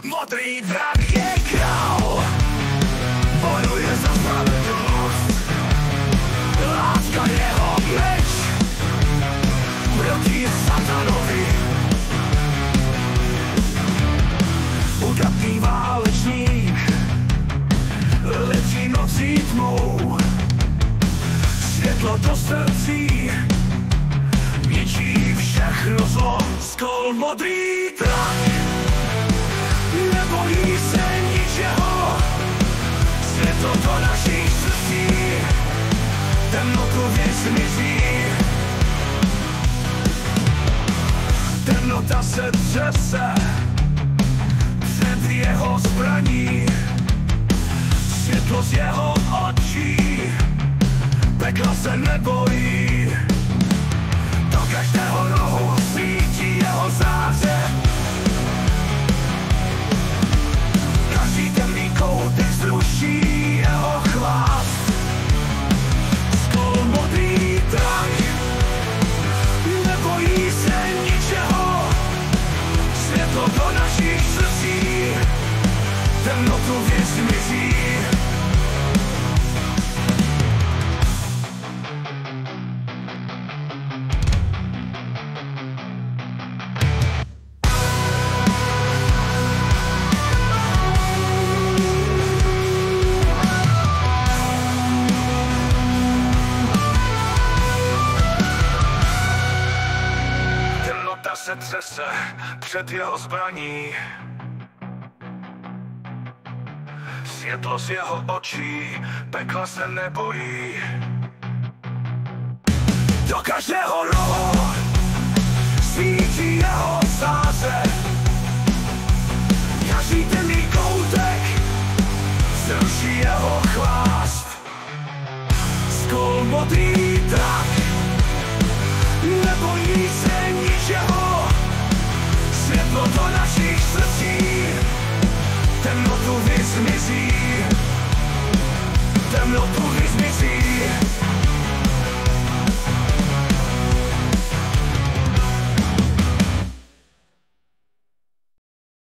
Modrý drak je král, bojuje za spravedlnost. Láska jeho meč proti satanovi. Udatný válečník letí nocí tmou. Světlo do srdcí ničí všechno zlo. Skol modrý drak nebojí se ničeho. Světlo do našich srdcí temnotu vyzmizí. Temnota se třese před jeho zbraní. Světlo z jeho očí pekla se nebojí. Do každého rohu svítí jeho záře. Každý temný koutek zruší jeho chvást. Skol modrý drak nebojí se ničeho. Světlo do našich srdcí temnotu vyzmizí. Se třese před jeho zbraní. Světlo z jeho očí pekla se nebojí. Do každého rohu svítí jeho záře. Každý temný koutek zruší jeho chvást. Skol modrý drak nebojí se ničeho. Světlo do našich srdcí temnotu vyzmizí.